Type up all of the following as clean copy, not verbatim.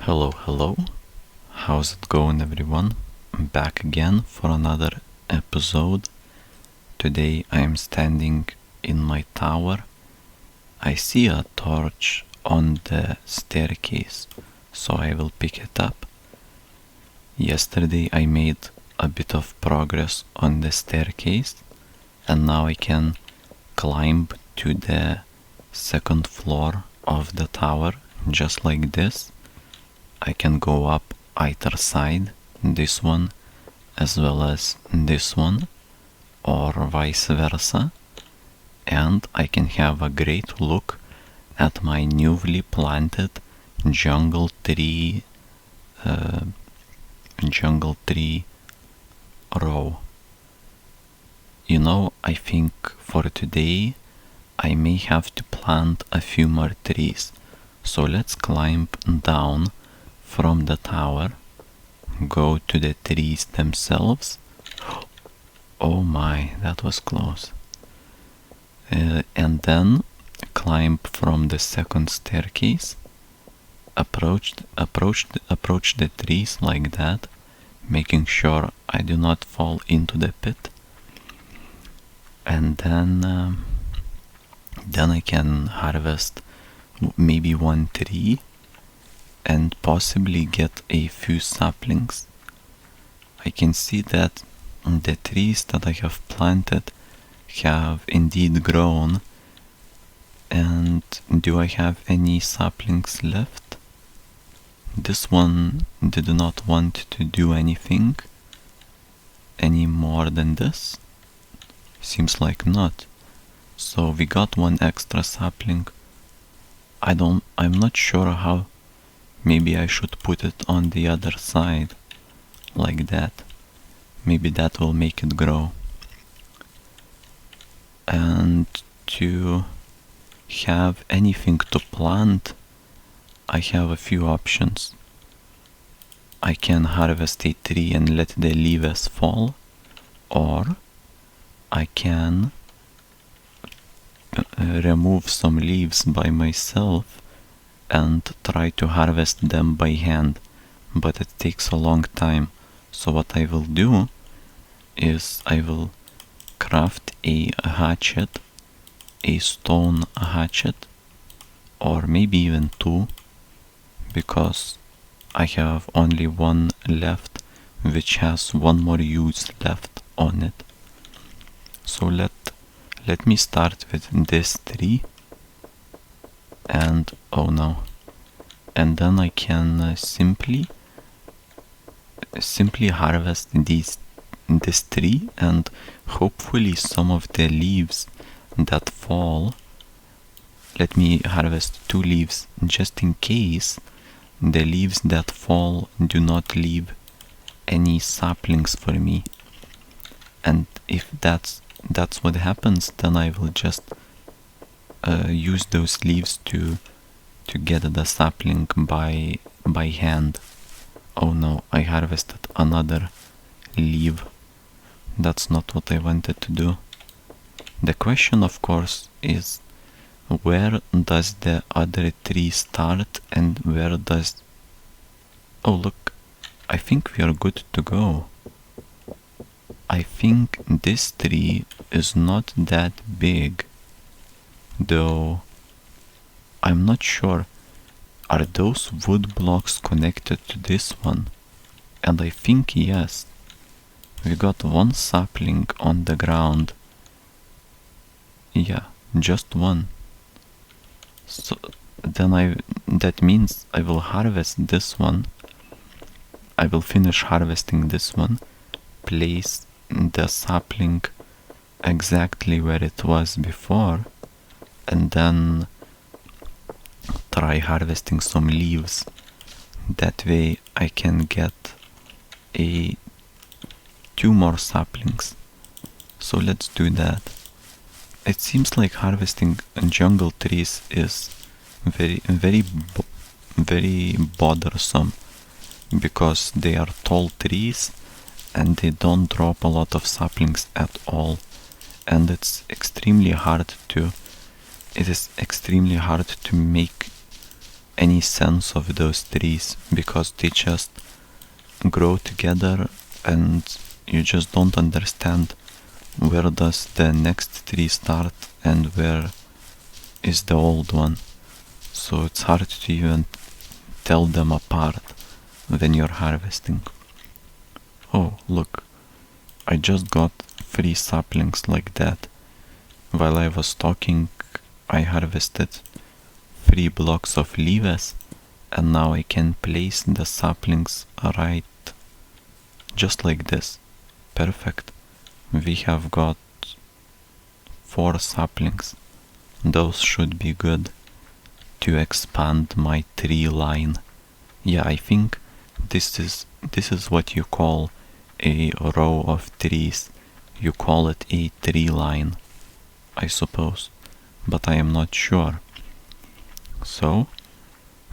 Hello. How's it going, everyone? I'm back again for another episode. Today I am standing in my tower. I see a torch on the staircase, so I will pick it up. Yesterday I made a bit of progress on the staircase, and now I can climb to the second floor of the tower just like this. I can go up either side, this one as well as this one, or vice versa, and I can have a great look at my newly planted jungle tree row. I think for today I may have to plant a few more trees, so let's climb down from the tower, go to the trees themselves. Oh my, that was close. And then climb from the second staircase, approach the trees like that, making sure I do not fall into the pit. And then I can harvest maybe one tree and possibly get a few saplings. I can see that the trees that I have planted have indeed grown. And do I have any saplings left? This one did not want to do anything any more than this. Seems like not. So we got one extra sapling. I'm not sure how. Maybe I should put it on the other side, like that. Maybe that will make it grow. And to have anything to plant, I have a few options. I can harvest a tree and let the leaves fall, or I can remove some leaves by myself and try to harvest them by hand, but it takes a long time. So what I will do is I will craft a hatchet, a stone hatchet, or maybe even two, because I have only one left which has one more use left on it. So let me start with this tree, and oh no, and then I can simply harvest this tree, and hopefully some of the leaves that fall, let me harvest 2 leaves just in case the leaves that fall do not leave any saplings for me. And if that's what happens, then I will just use those leaves to get the sapling by hand. Oh no, I harvested another leaf. That's not what I wanted to do. The question, of course, is where does the other tree start and where does... Oh look, I think we are good to go. I think this tree is not that big, though I'm not sure. Are those wood blocks connected to this one? And I think yes. We got one sapling on the ground. Yeah, just one. So then that means I will harvest this one. I will finish harvesting this one, place the sapling exactly where it was before, and then try harvesting some leaves. That way I can get 2 more saplings. So let's do that. It seems like harvesting jungle trees is very bothersome, because they are tall trees and they don't drop a lot of saplings at all, and it is extremely hard to make any sense of those trees, because they just grow together and you just don't understand where does the next tree start and where is the old one. So it's hard to even tell them apart when you're harvesting. Oh, look, I just got 3 saplings like that. While I was talking, I harvested 3 blocks of leaves, and now I can place the saplings right just like this. Perfect. We have got 4 saplings. Those should be good to expand my tree line. Yeah, I think this is what you call a row of trees. You call it a tree line, I suppose, but I am not sure. So,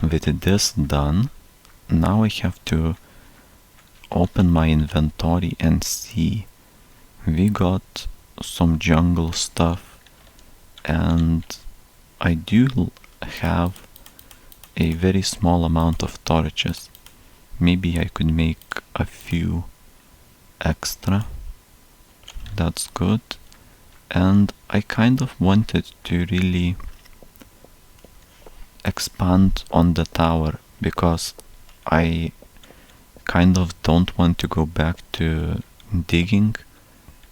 with this done, now I have to open my inventory and see. We got some jungle stuff, and I do have a very small amount of torches. Maybe I could make a few extra. That's good. And I kind of wanted to really expand on the tower, because I kind of don't want to go back to digging.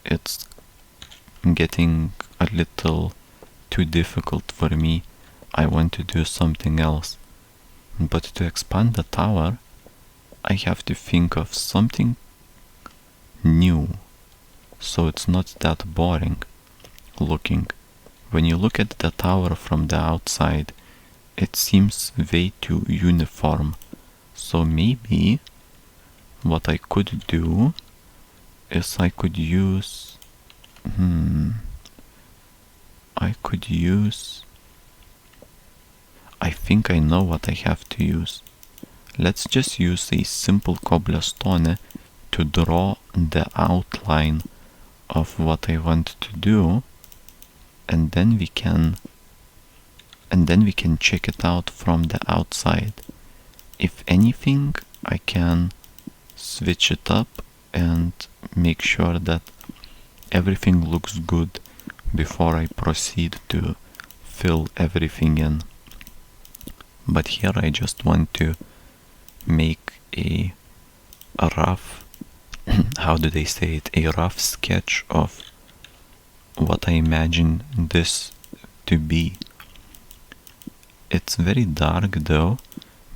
It's getting a little too difficult for me. I want to do something else. But to expand the tower, I have to think of something new, so it's not that boring looking. When you look at the tower from the outside, it seems way too uniform. So maybe what I could do is I think I know what I have to use. Let's just use a simple cobblestone to draw the outline of what I want to do, and then we can check it out from the outside. If anything, I can switch it up and make sure that everything looks good before I proceed to fill everything in. But here I just want to make a rough how do they say it, a rough sketch of what I imagine this to be. It's very dark though,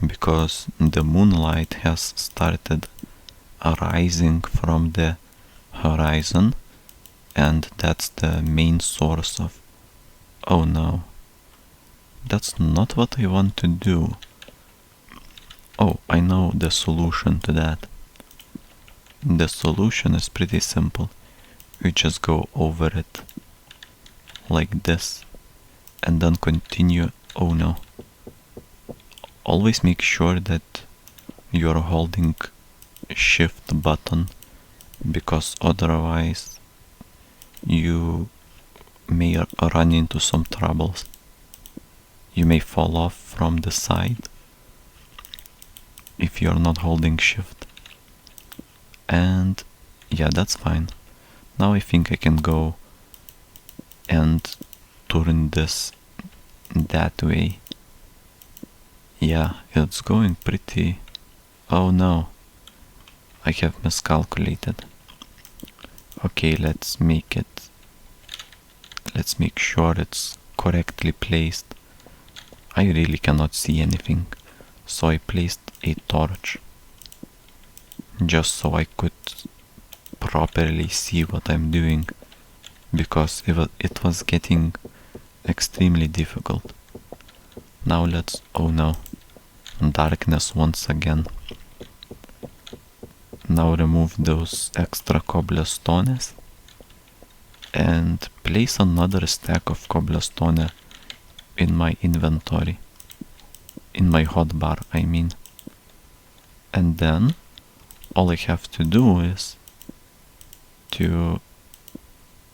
because the moonlight has started arising from the horizon, and that's the main source of... Oh no, that's not what I want to do. Oh, I know the solution to that. The solution is pretty simple. You just go over it like this and then continue. Oh no. Always make sure that you're holding shift button, because otherwise you may run into some troubles. You may fall off from the side if you're not holding shift. And yeah, that's fine. Now I think I can go and turn this that way. Yeah, it's going pretty... Oh no, I have miscalculated. Okay, let's make sure it's correctly placed. I really cannot see anything, so I placed a torch just so I could properly see what I'm doing, because it was getting extremely difficult. Now let's... Oh no, darkness once again. Now remove those extra cobblestones and place another stack of cobblestone in my inventory, in my hotbar I mean. And then all I have to do is to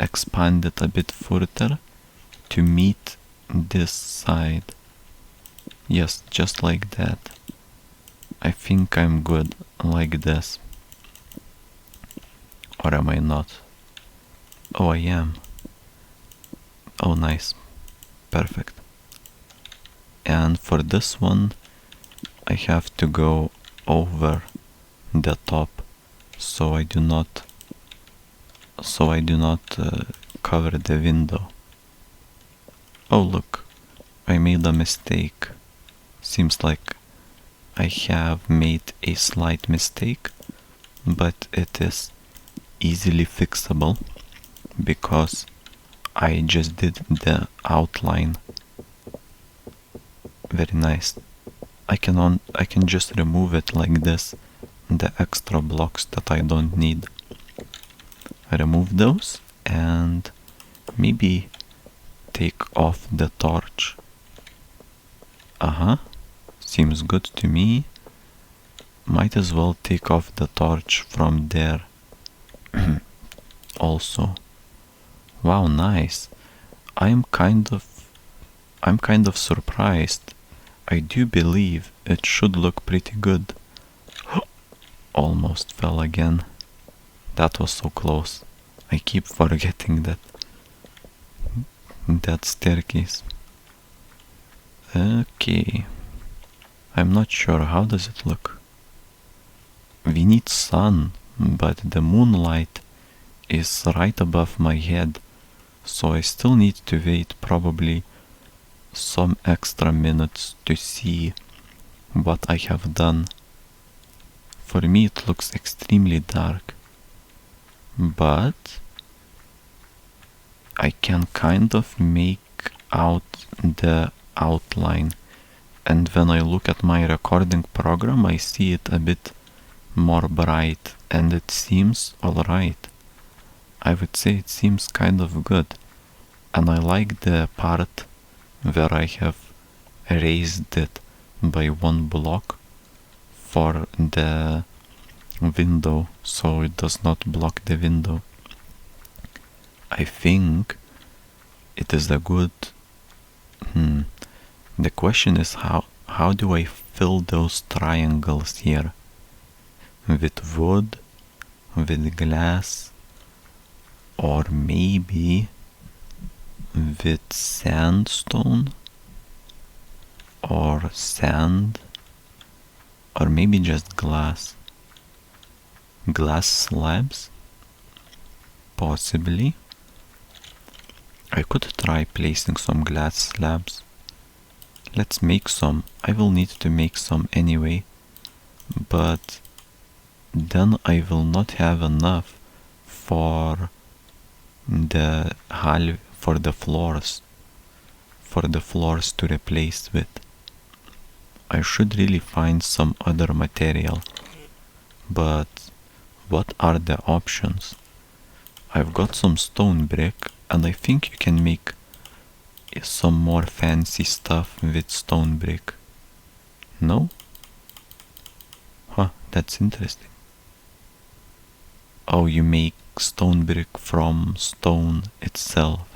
expand it a bit further to meet this side. Yes, just like that. I think I'm good like this. Or am I not? Oh, I am. Oh, nice. Perfect. And for this one, I have to go over the top so I do not cover the window. Oh, look, I made a mistake. Seems like I have made a slight mistake, but it is easily fixable because I just did the outline. Very nice. I can just remove it like this, the extra blocks that I don't need. Remove those and maybe take off the torch. Seems good to me. Might as well take off the torch from there also. Wow, nice. I'm kind of surprised. I do believe it should look pretty good. Almost fell again. That was so close. I keep forgetting that staircase. Okay. I'm not sure. How does it look? We need sun, but the moonlight is right above my head, so I still need to wait probably some extra minutes to see what I have done. For me it looks extremely dark, but I can kind of make out the outline, and when I look at my recording program I see it a bit more bright and it seems alright. I would say it seems kind of good, and I like the part where I have raised it by one block for the window so it does not block the window. I think it is a good... The question is how do I fill those triangles here? With wood, with glass, or maybe with sandstone, or sand, or maybe just glass. Glass slabs? Possibly. I could try placing some glass slabs. Let's make some. I will need to make some anyway, but then I will not have enough for the floors to replace with. I should really find some other material, but what are the options? I've got some stone brick, and I think you can make some more fancy stuff with stone brick. No? Huh, that's interesting. Oh, you make stone brick from stone itself.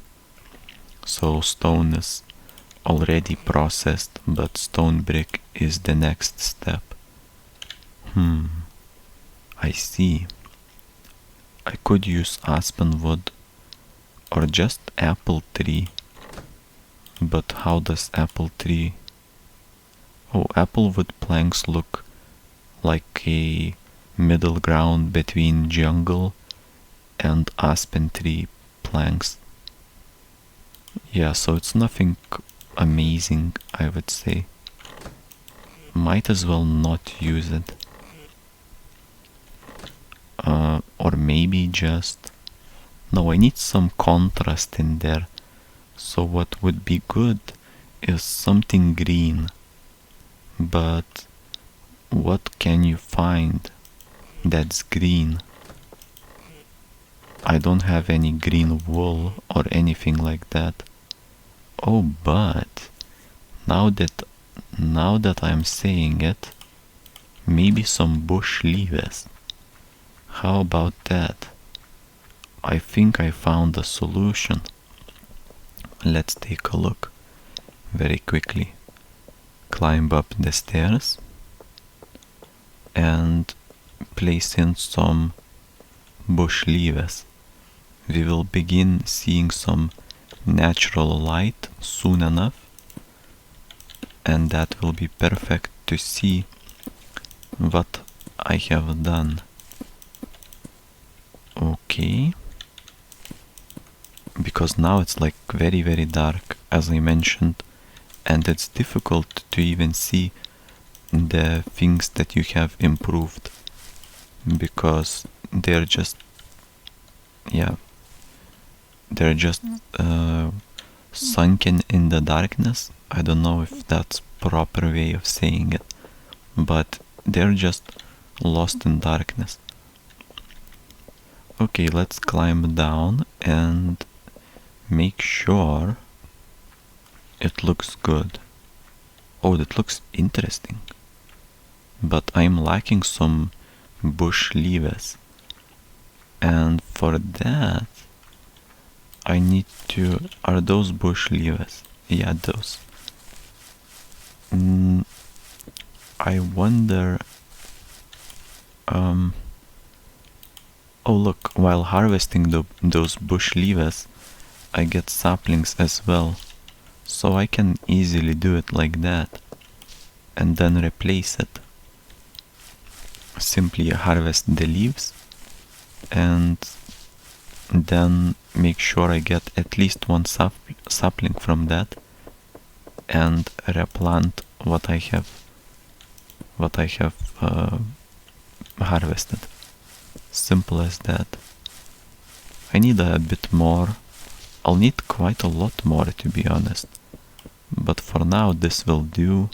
So stone is already processed, but stone brick is the next step. I see. I could use aspen wood or just apple tree. But how does apple tree... Oh, apple wood planks look like a middle ground between jungle and aspen tree planks. Yeah, so it's nothing amazing, I would say. Might as well not use it. Or maybe just... No, I need some contrast in there. So what would be good is something green. But what can you find that's green? I don't have any green wool or anything like that. Oh, but now that I'm saying it, maybe some bush leaves. How about that? I think I found a solution. Let's take a look very quickly. climb up the stairs and place in some bush leaves. We will begin seeing some natural light soon enough, and that will be perfect to see what I have done. Okay, because now it's like very dark, as I mentioned, and it's difficult to even see the things that you have improved, because they're just sunken in the darkness. I don't know if that's proper way of saying it, but they're just lost in darkness. Okay, let's climb down and make sure it looks good. Oh, that looks interesting. But I'm lacking some bush leaves. And for that, I need to... Are those bush leaves? Yeah, those. I wonder... Oh look, while harvesting those bush leaves, I get saplings as well. So I can easily do it like that. And then replace it. Simply harvest the leaves and then make sure I get at least one sapling from that and replant what I have harvested. Simple as that. I need a bit more. I'll need quite a lot more, to be honest, but for now this will do.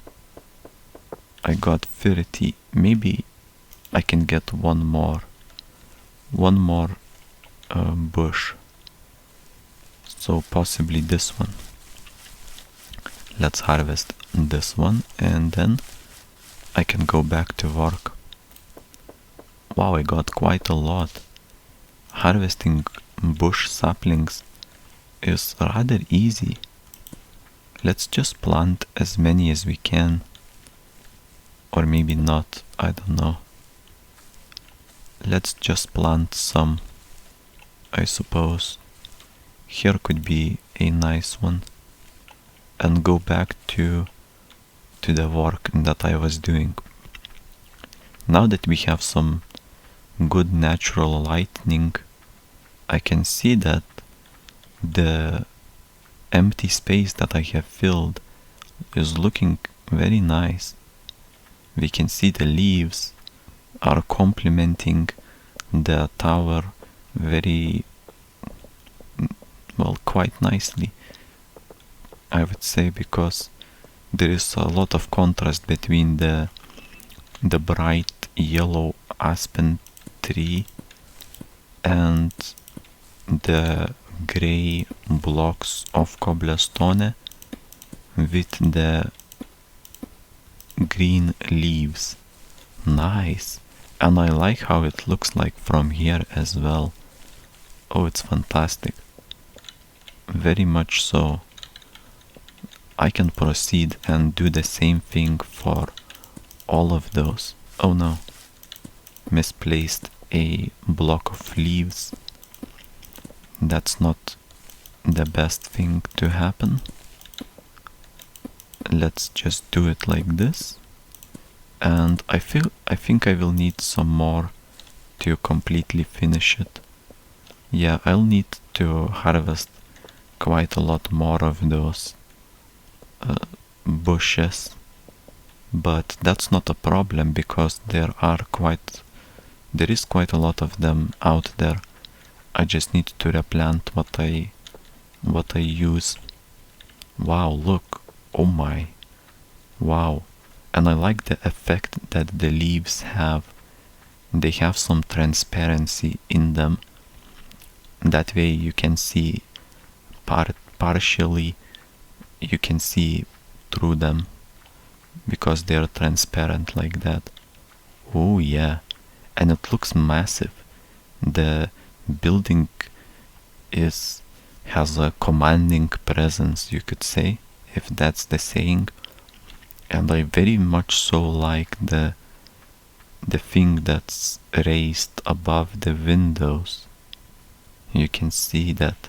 I got 30. Maybe I can get one more bush, so possibly this one. Let's harvest this one and then I can go back to work. Wow, I got quite a lot. Harvesting bush saplings is rather easy. Let's just plant as many as we can, or maybe not, I don't know. Let's just plant some, I suppose. Here could be a nice one, and go back to the work that I was doing. Now that we have some good natural lighting, I can see that the empty space that I have filled is looking very nice. We can see the leaves are complementing the tower very well, quite nicely, I would say, because there is a lot of contrast between the bright yellow aspen tree and the grey blocks of cobblestone with the green leaves. Nice. And I like how it looks like from here as well. Oh, it's fantastic. Very much so. I can proceed and do the same thing for all of those. Oh no. Misplaced a block of leaves. That's not the best thing to happen. Let's just do it like this. And I think I will need some more to completely finish it. Yeah, I'll need to harvest quite a lot more of those bushes, but that's not a problem because there is quite a lot of them out there. I just need to replant what I use. Wow, look. Oh my. Wow. And I like the effect that the leaves have. They have some transparency in them. That way you can see partially, you can see through them because they're transparent like that. Oh yeah. And it looks massive. The building has a commanding presence, you could say, if that's the saying. and I very much so like the thing that's raised above the windows. You can see that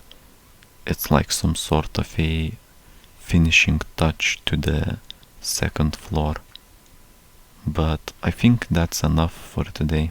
it's like some sort of a finishing touch to the second floor. But I think that's enough for today.